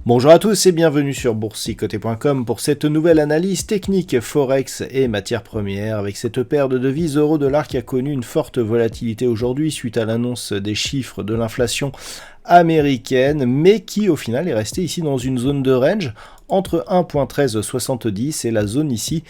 Bonjour à tous et bienvenue sur boursicoté.com pour cette nouvelle analyse technique Forex et matières premières avec cette paire de devises euro-dollar qui a connu une forte volatilité aujourd'hui suite à l'annonce des chiffres de l'inflation américaine, mais qui au final est restée ici dans une zone de range entre 1.1370 et la zone ici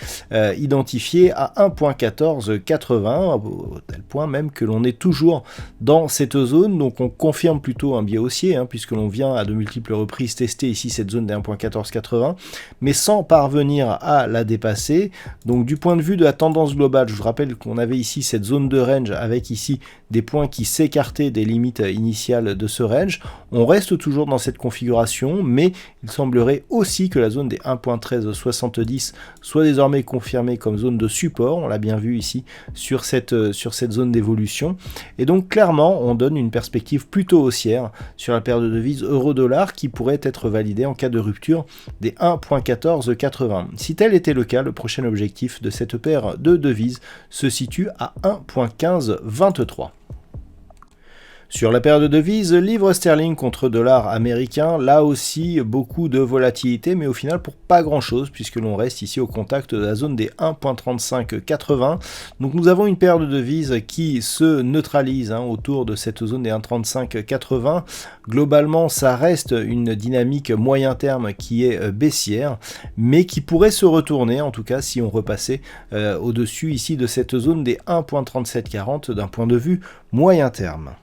identifiée à 1.1480, au tel point même que l'on est toujours dans cette zone, donc on confirme plutôt un biais haussier, puisque l'on vient à de multiples reprises tester ici cette zone des 1.1480, mais sans parvenir à la dépasser. Donc du point de vue de la tendance globale, je vous rappelle qu'on avait ici cette zone de range avec ici des points qui s'écartaient des limites initiales de ce range. On reste toujours dans cette configuration, mais il semblerait aussi que la zone des 1.1370 soit désormais confirmée comme zone de support. On l'a bien vu ici sur cette zone d'évolution. Et donc clairement, on donne une perspective plutôt haussière sur la paire de devises euro-dollar qui pourrait être validée en cas de rupture des 1.1480. Si tel était le cas, le prochain objectif de cette paire de devises se situe à 1.1523. Sur la paire de devises, livre sterling contre dollar américain, là aussi beaucoup de volatilité, mais au final pour pas grand chose, puisque l'on reste ici au contact de la zone des 1.3580. Donc nous avons une paire de devises qui se neutralise autour de cette zone des 1.3580. Globalement, ça reste une dynamique moyen terme qui est baissière, mais qui pourrait se retourner, en tout cas si on repassait au-dessus ici de cette zone des 1.3740 d'un point de vue moyen terme.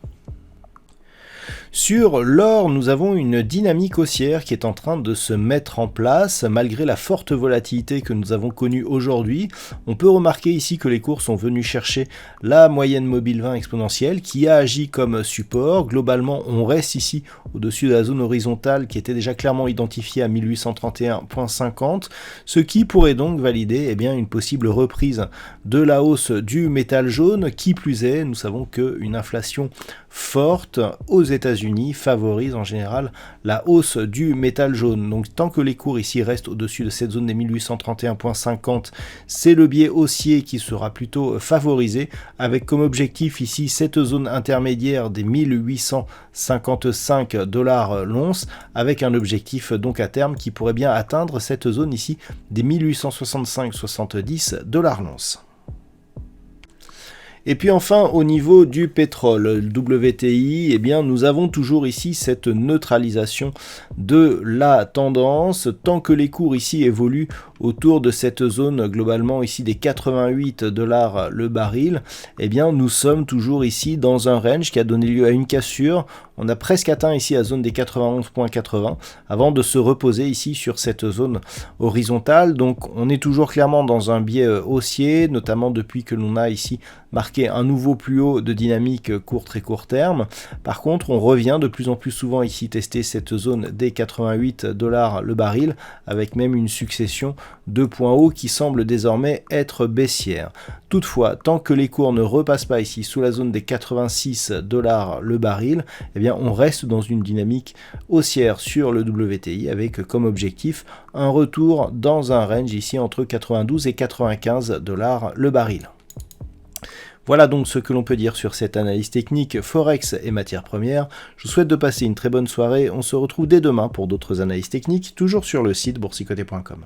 Sur l'or, nous avons une dynamique haussière qui est en train de se mettre en place malgré la forte volatilité que nous avons connue aujourd'hui. On peut remarquer ici que les cours sont venus chercher la moyenne mobile 20 exponentielle qui a agi comme support. Globalement, on reste ici au-dessus de la zone horizontale qui était déjà clairement identifiée à 1831,50, ce qui pourrait donc valider une possible reprise de la hausse du métal jaune. Qui plus est, nous savons qu'une inflation forte aux États-Unis favorise en général la hausse du métal jaune. Donc tant que les cours ici restent au-dessus de cette zone des 1831,50, c'est le biais haussier qui sera plutôt favorisé, avec comme objectif ici cette zone intermédiaire des 1855 $ l'once, avec un objectif donc à terme qui pourrait bien atteindre cette zone ici des 1865,70 $ l'once. Et puis enfin, au niveau du pétrole, le WTI, nous avons toujours ici cette neutralisation de la tendance. Tant que les cours ici évoluent autour de cette zone globalement ici des 88 $ le baril, nous sommes toujours ici dans un range qui a donné lieu à une cassure. On a presque atteint ici la zone des 91,80 avant de se reposer ici sur cette zone horizontale. Donc on est toujours clairement dans un biais haussier, notamment depuis que l'on a ici marqué un nouveau plus haut de dynamique très court terme. Par contre, on revient de plus en plus souvent ici tester cette zone des 88 $ le baril, avec même une succession de points hauts qui semblent désormais être baissières. Toutefois, tant que les cours ne repassent pas ici sous la zone des 86 $ le baril, on reste dans une dynamique haussière sur le WTI avec comme objectif un retour dans un range ici entre 92 et 95 $ le baril. Voilà donc ce que l'on peut dire sur cette analyse technique Forex et matières premières. Je vous souhaite de passer une très bonne soirée. On se retrouve dès demain pour d'autres analyses techniques, toujours sur le site boursicoté.com.